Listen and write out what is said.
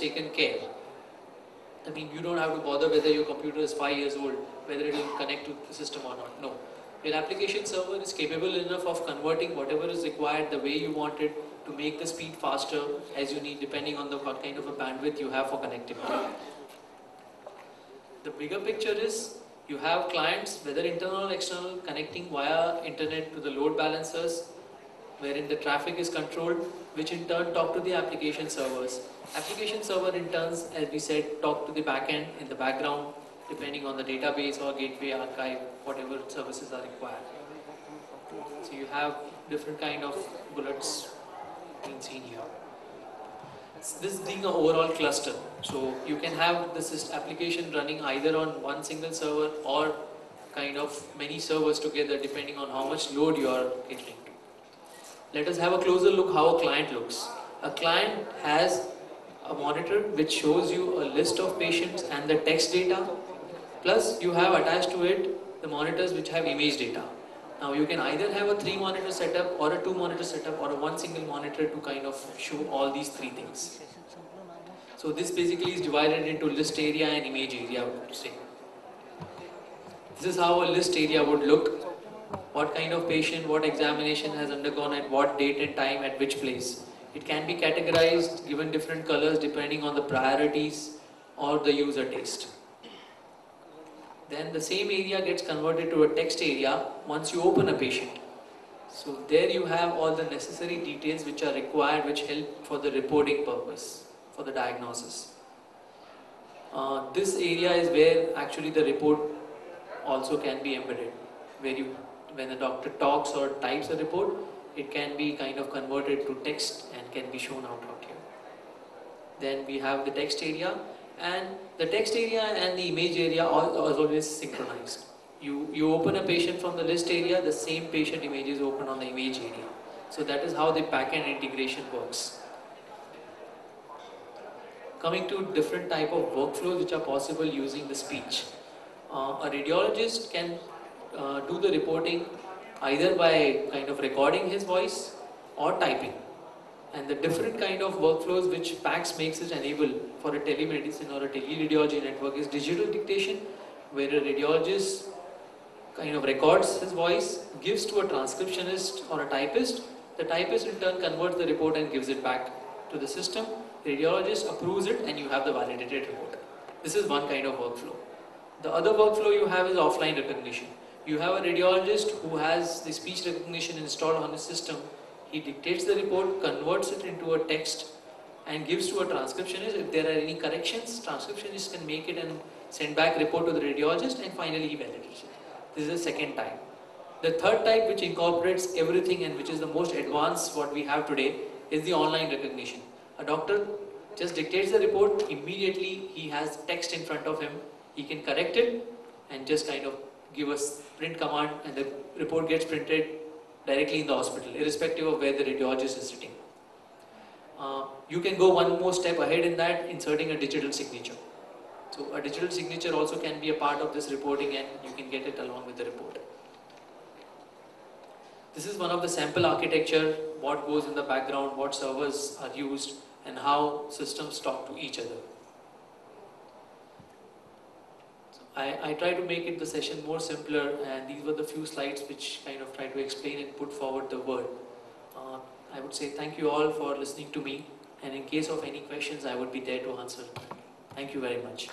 taken care. I mean, you don't have to bother whether your computer is 5 years old, whether it will connect to the system or not. No. Your application server is capable enough of converting whatever is required the way you want it to make the speed faster as you need, depending on what kind of a bandwidth you have for connectivity. The bigger picture is you have clients, whether internal or external, connecting via internet to the load balancers, wherein the traffic is controlled, which in turn talk to the application servers. Application server in turn, as we said, talk to the backend in the background, depending on the database or gateway, archive, whatever services are required. So you have different kind of bullets being seen here. This being an overall cluster, so you can have this application running either on one single server or kind of many servers together, depending on how much load you are catering to. Let us have a closer look how a client looks. A client has a monitor which shows you a list of patients and the text data, plus you have attached to it the monitors which have image data. Now you can either have a 3 monitor setup or a 2 monitor setup or a 1 single monitor to kind of show all these 3 things. So this basically is divided into list area and image area, I would say. This is how a list area would look. What kind of patient, what examination has undergone at what date and time at which place. It can be categorized, given different colors depending on the priorities or the user taste. Then the same area gets converted to a text area once you open a patient. So there you have all the necessary details which are required, which help for the reporting purpose, for the diagnosis. This area is where actually the report also can be embedded, where when the doctor talks or types a report, it can be kind of converted to text and can be shown out here. Then we have the text area, and the text area and the image area are always synchronized. You open a patient from the list area, the same patient image is open on the image area. So that is how the backend integration works. Coming to different type of workflows which are possible using the speech. A radiologist can do the reporting either by kind of recording his voice or typing. And the different kind of workflows which PACS makes it enable for a telemedicine or a teleradiology network is digital dictation, where a radiologist kind of records his voice, gives to a transcriptionist or a typist. The typist in turn converts the report and gives it back to the system. The radiologist approves it and you have the validated report. This is one kind of workflow. The other workflow you have is offline recognition. You have a radiologist who has the speech recognition installed on his system. He dictates the report, converts it into a text and gives to a transcriptionist. If there are any corrections, transcriptionist can make it and send back report to the radiologist, and finally he validates it. This is the second type. The third type, which incorporates everything and which is the most advanced what we have today, is the online recognition. A doctor just dictates the report, immediately he has text in front of him, he can correct it and just kind of give us print command and the report gets printed directly in the hospital, irrespective of where the radiologist is sitting. You can go one more step ahead in that, inserting a digital signature. So a digital signature also can be a part of this reporting and you can get it along with the report. This is one of the sample architecture, what goes in the background, what servers are used and how systems talk to each other. I try to make it the session more simpler, and these were the few slides which kind of try to explain and put forward the word. I would say thank you all for listening to me, and in case of any questions I would be there to answer. Thank you very much.